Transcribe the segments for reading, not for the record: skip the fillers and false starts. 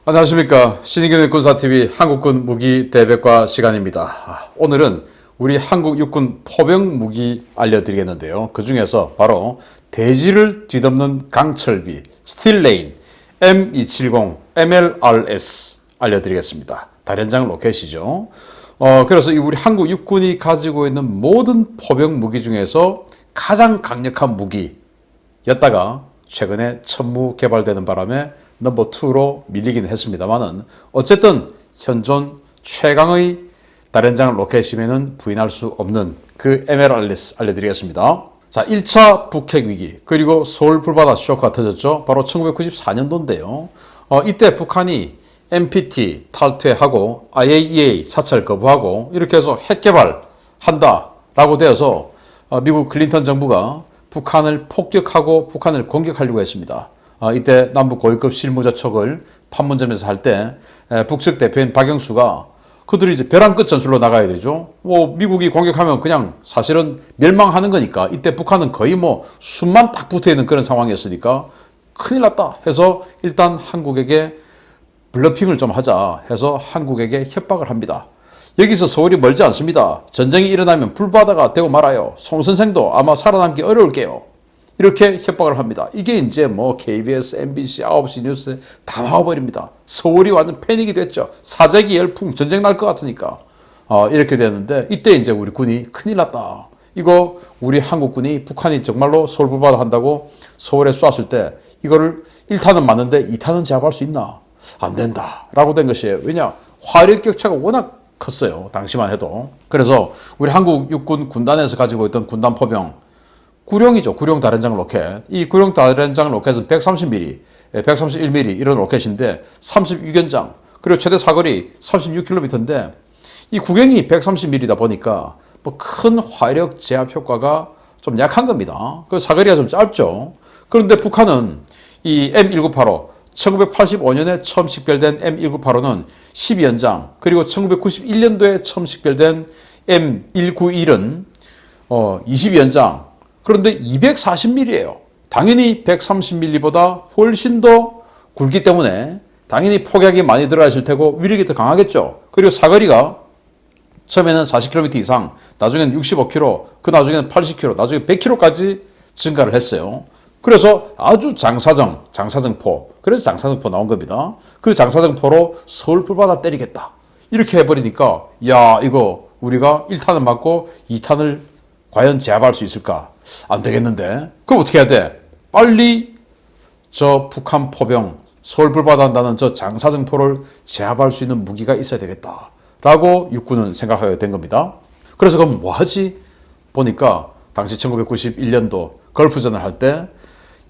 안녕하십니까. 신인균의 군사TV 한국군 무기 대백과 시간입니다. 오늘은 우리 한국 육군 포병 무기 알려드리겠는데요. 그 중에서 바로 대지를 뒤덮는 강철비 스틸레인 M270 MLRS 알려드리겠습니다. 다련장 로켓이죠. 그래서 우리 한국 육군이 가지고 있는 모든 포병 무기 중에서 가장 강력한 무기였다가 최근에 천무 개발되는 바람에 넘버 2로 밀리긴 했습니다만은 어쨌든 현존 최강의 다련장 로켓임에는 부인할 수 없는 그 MLRS 알려드리겠습니다. 자, 1차 북핵 위기 그리고 서울 불바다 쇼크가 터졌죠. 바로 1994년도인데요. 이때 북한이 NPT 탈퇴하고 IAEA 사찰 거부하고 이렇게 해서 핵 개발한다라고 되어서 미국 클린턴 정부가 북한을 폭격하고 북한을 공격하려고 했습니다. 이때 남북 고위급 실무저촉을 판문점에서 할 때 북측 대표인 박영수가 그들이 이제 벼랑 끝 전술로 나가야 되죠. 미국이 공격하면 그냥 사실은 멸망하는 거니까 이때 북한은 거의 숨만 딱 붙어 있는 그런 상황이었으니까 큰일 났다 해서 일단 한국에게 블러핑을 좀 하자 해서 한국에게 협박을 합니다. 여기서 서울이 멀지 않습니다. 전쟁이 일어나면 불바다가 되고 말아요. 송 선생도 아마 살아남기 어려울게요. 이렇게 협박을 합니다. 이게 이제 KBS, MBC, 9시 뉴스에 다 나와버립니다. 서울이 완전 패닉이 됐죠. 사재기 열풍, 전쟁 날 것 같으니까. 이렇게 되었는데 이때 이제 우리 군이 큰일 났다. 이거 우리 한국군이 북한이 정말로 서울 불바다 한다고 서울에 쏘았을 때 이거를 1탄은 맞는데 2탄은 제압할 수 있나? 안 된다. 라고 된 것이에요. 왜냐? 화력 격차가 워낙 컸어요. 당시만 해도. 그래서 우리 한국 육군 군단에서 가지고 있던 군단 포병 구룡이죠. 구룡 다련장 로켓. 이 구룡 다련장 로켓은 130mm, 131mm 이런 로켓인데 36연장 그리고 최대 사거리 36km인데 이 구경이 130mm다 보니까 큰 화력 제압 효과가 좀 약한 겁니다. 그 사거리가 좀 짧죠. 그런데 북한은 이 M1985 1985년에 처음 식별된 M1985는 12연장 그리고 1991년도에 처음 식별된 M191은 22연장 그런데 240mm예요. 당연히 130mm보다 훨씬 더 굵기 때문에 당연히 폭약이 많이 들어가실 테고 위력이 더 강하겠죠. 그리고 사거리가 처음에는 40km 이상, 나중에는 65km, 그 나중에는 80km, 나중에 100km까지 증가를 했어요. 그래서 아주 장사정포, 그래서 장사정포 나온 겁니다. 그 장사정포로 서울 불바다 때리겠다. 이렇게 해버리니까 야 이거 우리가 1탄을 맞고 2탄을 과연 제압할 수 있을까? 안 되겠는데. 그럼 어떻게 해야 돼? 빨리 저 북한 포병 서울 불바다 한다는 저 장사정포를 제압할 수 있는 무기가 있어야 되겠다. 라고 육군은 생각하게 된 겁니다. 그래서 그럼 뭐 하지? 보니까 당시 1991년도 걸프전을 할 때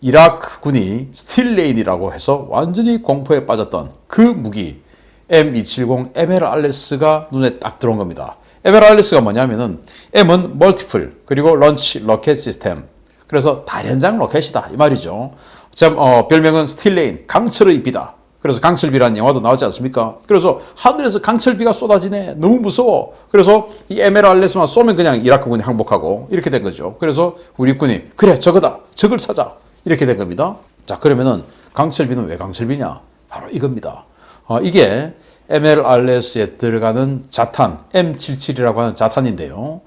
이라크군이 스틸레인이라고 해서 완전히 공포에 빠졌던 그 무기 M270 MLRS가 눈에 딱 들어온 겁니다. MLRS가 뭐냐면은 M은 멀티플 그리고 런치 로켓 시스템 그래서 다련장 로켓이다 이 말이죠. 별명은 스틸레인 강철의 잎이다. 그래서 강철비라는 영화도 나오지 않습니까? 그래서 하늘에서 강철비가 쏟아지네 너무 무서워. 그래서 이 MLRS만 쏘면 그냥 이라크군이 항복하고 이렇게 된 거죠. 그래서 우리 군이 그래 저거다 적을 찾아 이렇게 된 겁니다. 자 그러면은 강철비는 왜 강철비냐? 바로 이겁니다. 이게 MLRS에 들어가는 자탄 M77이라고 하는 자탄인데요.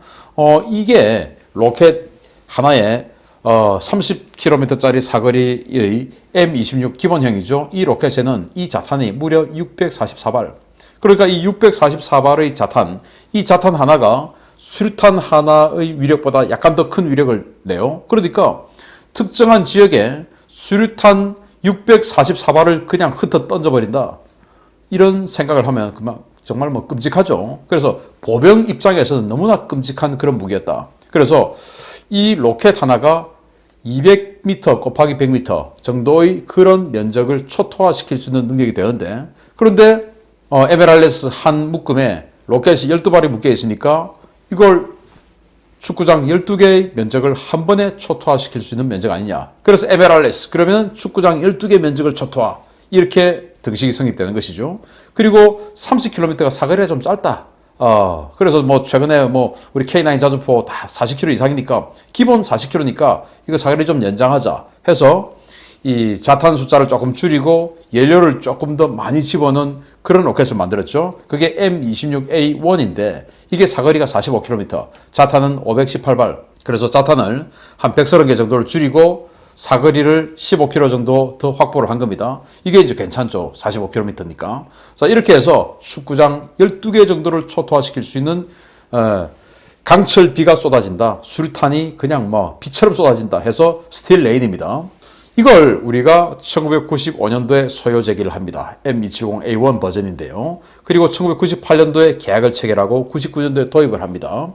이게 로켓 하나에 30km짜리 사거리의 M26 기본형이죠. 이 로켓에는 이 자탄이 무려 644발. 그러니까 이 644발의 자탄, 이 자탄 하나가 수류탄 하나의 위력보다 약간 더 큰 위력을 내요. 그러니까 특정한 지역에 수류탄 644발을 그냥 흩어 던져버린다. 이런 생각을 하면 정말 끔찍하죠. 그래서 보병 입장에서는 너무나 끔찍한 그런 무기였다. 그래서 이 로켓 하나가 200m 곱하기 100m 정도의 그런 면적을 초토화시킬 수 있는 능력이 되는데 그런데 MLRS 한 묶음에 로켓이 12발이 묶여 있으니까 이걸 축구장 12개의 면적을 한 번에 초토화시킬 수 있는 면적 아니냐. 그래서 MLRS 그러면 축구장 12개 면적을 초토화 이렇게 등식이 성립되는 것이죠. 그리고 30km가 사거리가 좀 짧다. 그래서 최근에 우리 K9 자주포 다 40km 이상이니까 기본 40km니까 이거 사거리 좀 연장하자 해서 이 자탄 숫자를 조금 줄이고 연료를 조금 더 많이 집어넣은 그런 로켓을 만들었죠. 그게 M26A1인데 이게 사거리가 45km, 자탄은 518발. 그래서 자탄을 한 130개 정도를 줄이고 사거리를 15km 정도 더 확보를 한 겁니다. 이게 이제 괜찮죠. 45km니까. 자, 이렇게 해서 축구장 12개 정도를 초토화시킬 수 있는 강철 비가 쏟아진다. 수류탄이 그냥 뭐 비처럼 쏟아진다 해서 스틸 레인입니다. 이걸 우리가 1995년도에 소요 제기를 합니다. M270A1 버전인데요. 그리고 1998년도에 계약을 체결하고 99년도에 도입을 합니다.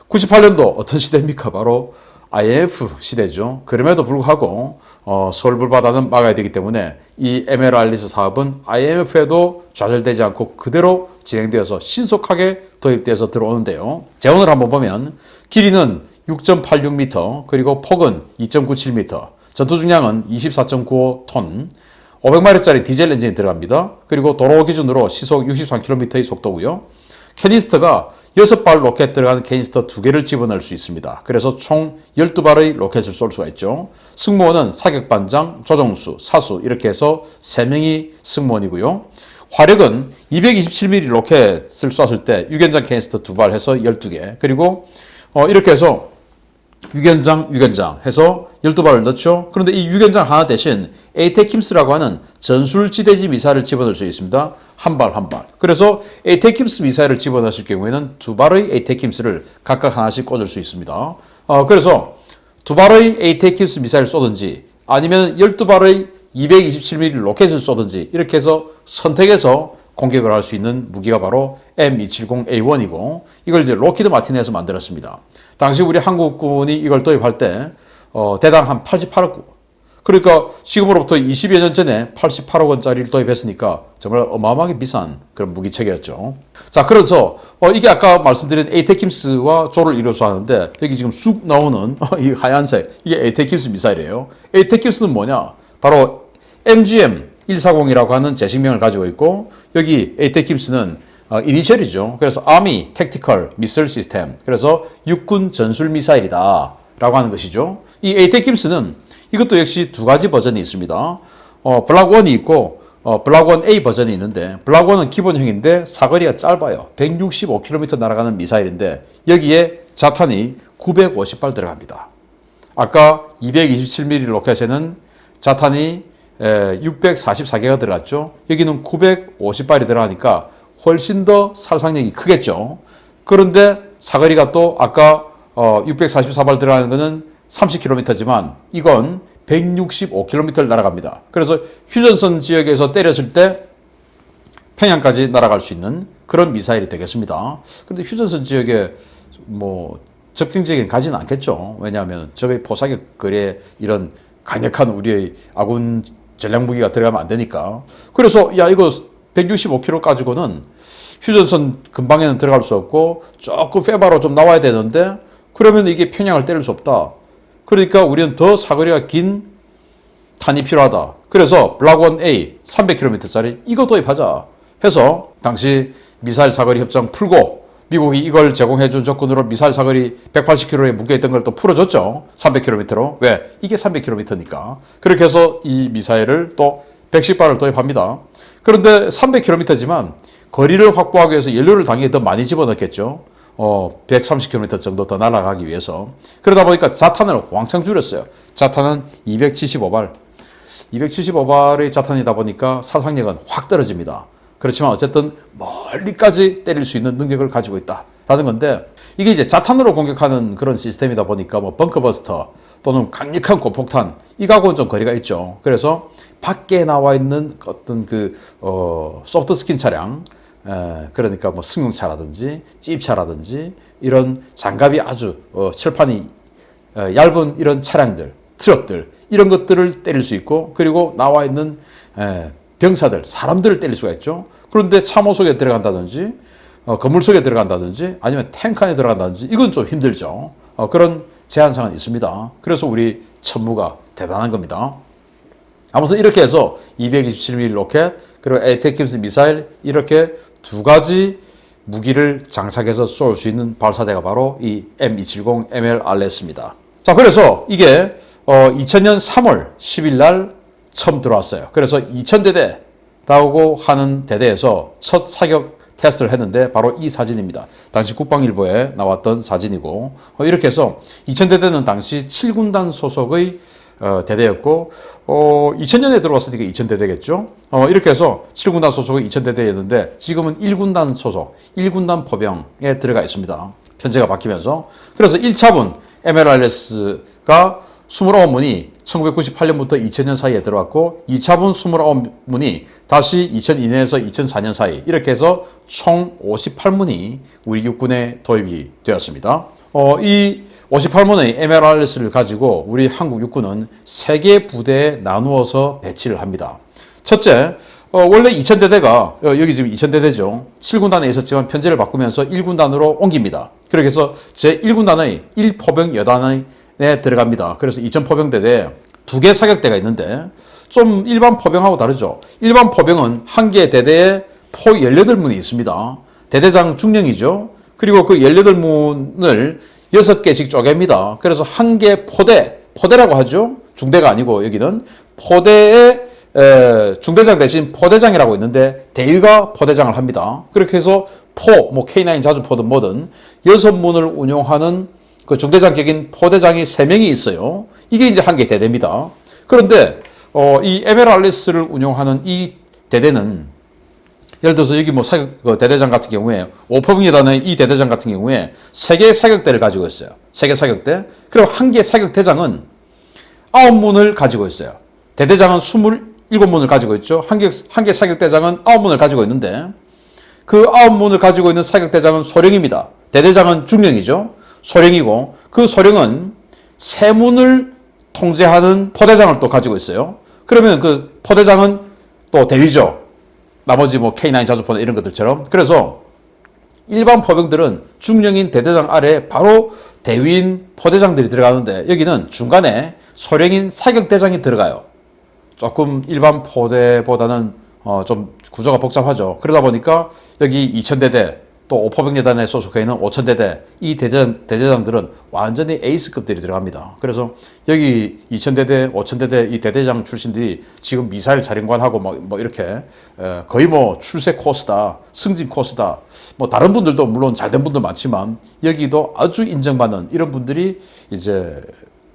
98년도 어떤 시대입니까? 바로 IMF 시대죠. 그럼에도 불구하고 서울 불바다는 막아야 되기 때문에 이 MLR리스 사업은 IMF에도 좌절되지 않고 그대로 진행되어서 신속하게 도입돼서 들어오는데요. 재원을 한번 보면 길이는 6.86m 그리고 폭은 2.97m, 전투 중량은 24.95톤, 500마력짜리 디젤 엔진이 들어갑니다. 그리고 도로 기준으로 시속 63km의 속도고요. 캐니스터가 6발 로켓 들어가는 캐니스터 2개를 집어넣을 수 있습니다. 그래서 총 12발의 로켓을 쏠 수가 있죠. 승무원은 사격반장, 조종수, 사수 이렇게 해서 3명이 승무원이고요. 화력은 227mm 로켓을 쐈을 때 유견장 캐니스터 2발 해서 12개, 그리고 이렇게 해서 유견장 해서 12발을 넣죠. 그런데 이 유견장 하나 대신 에이테킴스라고 하는 전술지대지 미사일을 집어넣을 수 있습니다. 한 발. 그래서 에이테킴스 미사일을 집어넣으실 경우에는 2발의 에이테킴스를 각각 하나씩 꽂을 수 있습니다. 그래서 2발의 에이테킴스 미사일을 쏘든지 아니면 12발의 227mm 로켓을 쏘든지 이렇게 해서 선택해서 공격을 할 수 있는 무기가 바로 M270A1이고 이걸 이제 록히드 마틴에서 만들었습니다. 당시 우리 한국군이 이걸 도입할 때 대당 한 88억, 그러니까 지금으로부터 20여 년 전에 88억 원짜리를 도입했으니까 정말 어마어마하게 비싼 그런 무기체계였죠. 자, 그래서 이게 아까 말씀드린 에이테킴스와 조를 이루어서 하는데 여기 지금 쑥 나오는 이 하얀색 이게 에이테킴스 미사일이에요. 에이테킴스는 뭐냐? 바로 MGM 140이라고 하는 제식명을 가지고 있고 여기 에이테킴스는 이니셜이죠. 그래서 Army Tactical Missile System, 그래서 육군 전술 미사일이다 라고 하는 것이죠. 이 에이테킴스는 이것도 역시 두 가지 버전이 있습니다. 블락 1이 있고 블락 1A 버전이 있는데 블락 1은 기본형인데 사거리가 짧아요. 165km 날아가는 미사일인데 여기에 자탄이 950발 들어갑니다. 아까 227mm 로켓에는 자탄이 644개가 들어갔죠. 여기는 950발이 들어가니까 훨씬 더 살상력이 크겠죠. 그런데 사거리가 또 아까 644발 들어가는 것은 30km지만 이건 165km를 날아갑니다. 그래서 휴전선 지역에서 때렸을 때 평양까지 날아갈 수 있는 그런 미사일이 되겠습니다. 그런데 휴전선 지역에 뭐 접경 지역에 가지는 않겠죠. 왜냐하면 저의 포사격 거리에 이런 강력한 우리의 아군 전략 무기가 들어가면 안 되니까. 그래서 야 이거 165km 가지고는 휴전선 근방에는 들어갈 수 없고 조금 페바로 좀 나와야 되는데 그러면 이게 평양을 때릴 수 없다. 그러니까 우리는 더 사거리가 긴 탄이 필요하다. 그래서 블락 1A 300km짜리 이거 도입하자 해서 당시 미사일 사거리 협정 풀고 미국이 이걸 제공해준 조건으로 미사일 사거리 180km에 묶여있던 걸 또 풀어줬죠. 300km로. 왜? 이게 300km니까. 그렇게 해서 이 미사일을 또 110발을 도입합니다. 그런데 300km지만 거리를 확보하기 위해서 연료를 당연히 더 많이 집어넣겠죠. 130km 정도 더 날아가기 위해서. 그러다 보니까 자탄을 왕창 줄였어요. 자탄은 275발. 275발의 자탄이다 보니까 사상력은 확 떨어집니다. 그렇지만 어쨌든 멀리까지 때릴 수 있는 능력을 가지고 있다라는 건데 이게 이제 자탄으로 공격하는 그런 시스템이다 보니까 뭐 벙커버스터 또는 강력한 고폭탄 이거하고는 좀 거리가 있죠. 그래서 밖에 나와 있는 어떤 소프트 스킨 차량, 그러니까 뭐 승용차라든지 찝차라든지 이런 장갑이 아주 칠판이 얇은 이런 차량들, 트럭들 이런 것들을 때릴 수 있고 그리고 나와 있는 병사들, 사람들을 때릴 수가 있죠. 그런데 참호 속에 들어간다든지 건물 속에 들어간다든지 아니면 탱크 안에 들어간다든지 이건 좀 힘들죠. 그런 제한사항은 있습니다. 그래서 우리 천무가 대단한 겁니다. 아무튼 이렇게 해서 227mm 로켓 그리고 에이테킴스 미사일 이렇게 두 가지 무기를 장착해서 쏠 수 있는 발사대가 바로 이 M270 MLRS입니다. 자, 그래서 이게 2000년 3월 10일 날 처음 들어왔어요. 그래서 2000대대라고 하는 대대에서 첫 사격 테스트를 했는데 바로 이 사진입니다. 당시 국방일보에 나왔던 사진이고 이렇게 해서 2000대대는 당시 7군단 소속의 대대였고 2000년에 들어왔으니까 2000대대겠죠. 이렇게 해서 7군단 소속의 2000대대였는데 지금은 1군단 소속 1군단 포병에 들어가 있습니다. 편제가 바뀌면서. 그래서 1차분 MLRS가 29문이 1998년부터 2000년 사이에 들어왔고 2차분 29문이 다시 2002년에서 2004년 사이 이렇게 해서 총 58문이 우리 육군에 도입이 되었습니다. 이 58문의 MLRS를 가지고 우리 한국 육군은 3개 부대에 나누어서 배치를 합니다. 첫째, 원래 2000대대가 여기 지금 2000대대죠. 7군단에 있었지만 편제를 바꾸면서 1군단으로 옮깁니다. 그렇게 해서 제1군단의 1포병 여단에 들어갑니다. 그래서 2000포병대대에 2개 사격대가 있는데 좀 일반 포병하고 다르죠. 일반 포병은 한 개 대대에 포 18문이 있습니다. 대대장 중령이죠. 그리고 그 18문을 6개씩 쪼갭니다. 그래서 한 개 포대라고 하죠. 중대가 아니고 여기는 포대에 중대장 대신 포대장이라고 있는데 대위가 포대장을 합니다. 그렇게 해서 뭐 K9 자주포든 뭐든 6문을 운용하는 그 중대장 격인 포대장이 3명이 있어요. 이게 이제 한 개 대대입니다. 그런데 이 MLRS를 운용하는 이 대대는 예를 들어서 여기 뭐 대대장 같은 경우에 5포병여단의 이 대대장 같은 경우에 3개 사격대를 가지고 있어요. 3개 사격대. 그리고 한 개 사격대장은 9문을 가지고 있어요. 대대장은 27문을 가지고 있죠. 한 개 사격대장은 9문을 가지고 있는데 그 9문을 가지고 있는 사격대장은 소령입니다. 대대장은 중령이죠. 소령이고 그 소령은 3문을 통제하는 포대장을 또 가지고 있어요. 그러면 그 포대장은 또 대위죠. 나머지 뭐 K9 자주포나 이런 것들처럼. 그래서 일반 포병들은 중령인 대대장 아래에 바로 대위인 포대장들이 들어가는데 여기는 중간에 소령인 사격대장이 들어가요. 조금 일반 포대보다는 좀 구조가 복잡하죠. 그러다 보니까 여기 2000대대 또 5포병여단에 소속해 있는 5000대대 이 대대장들은 완전히 에이스급들이 들어갑니다. 그래서 여기 2000대대, 5000대대 이 대대장 출신들이 지금 미사일 사령관하고 뭐 이렇게 거의 뭐 출세 코스다, 승진 코스다. 뭐 다른 분들도 물론 잘된 분들 많지만 여기도 아주 인정받는 이런 분들이 이제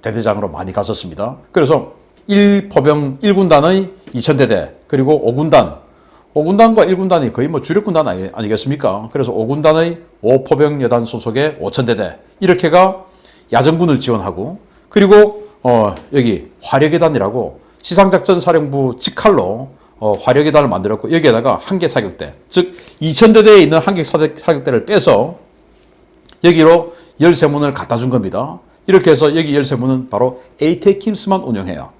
대대장으로 많이 갔었습니다. 그래서 1포병 1군단의 2000대대 그리고 5군단과 1군단이 거의 뭐 주력군단 아니겠습니까? 그래서 5군단의 5포병여단 소속의 5000대대 이렇게가 야전군을 지원하고 그리고 여기 화력여단이라고 지상작전사령부 직할로 화력여단을 만들었고 여기에다가 한 개 사격대 즉 2000대대에 있는 한 개 사격대를 빼서 여기로 13문을 갖다 준 겁니다. 이렇게 해서 여기 13문은 바로 에이테킴스만 운영해요.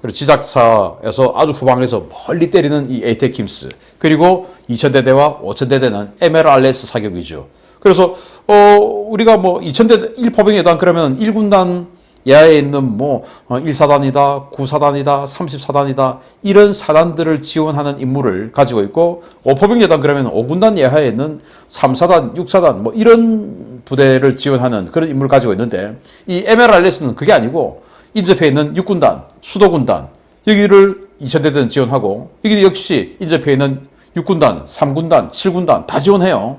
그리고 지작사에서 아주 후방에서 멀리 때리는 이 에이테킴스 그리고 2000대대와 5000대대는 MLRS 사격 위주. 그래서 우리가 뭐 2000대대 1포병여단 그러면 1군단 야에 있는 뭐 1사단이다, 9사단이다, 30사단이다 이런 사단들을 지원하는 임무를 가지고 있고 5포병여단 그러면 5군단 예하에 있는 3사단, 6사단 뭐 이런 부대를 지원하는 그런 임무를 가지고 있는데 이 MLRS는 그게 아니고 인접해 있는 6군단, 수도군단 여기를 2000대대는 지원하고 여기 역시 인접해 있는 6군단, 3군단, 7군단 다 지원해요.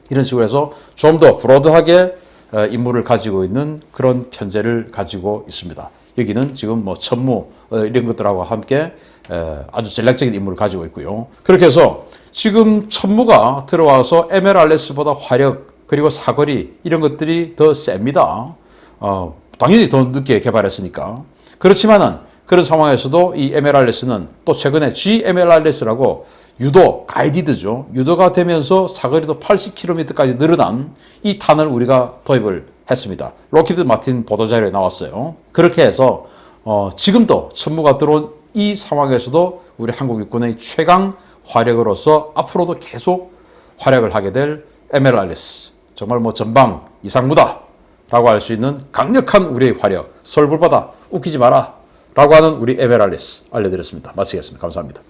이런 식으로 해서 좀 더 브로드하게 임무를 가지고 있는 그런 편제를 가지고 있습니다. 여기는 지금 뭐 천무 이런 것들하고 함께 아주 전략적인 임무를 가지고 있고요. 그렇게 해서 지금 천무가 들어와서 MLRS보다 화력 그리고 사거리 이런 것들이 더 셉니다. 당연히 더 늦게 개발했으니까. 그렇지만은 그런 상황에서도 이 MLRS는 또 최근에 GMLRS라고 유도, 가이디드죠. 유도가 되면서 사거리도 80km까지 늘어난 이 탄을 우리가 도입을 했습니다. 로키드 마틴 보도자료에 나왔어요. 그렇게 해서 지금도 천무가 들어온 이 상황에서도 우리 한국 육군의 최강 화력으로서 앞으로도 계속 활약을 하게 될 MLRS. 정말 뭐 전방 이상무다 라고 할 수 있는 강력한 우리의 화력, 설불받아 웃기지 마라 라고 하는 우리 MLRS 알려드렸습니다. 마치겠습니다. 감사합니다.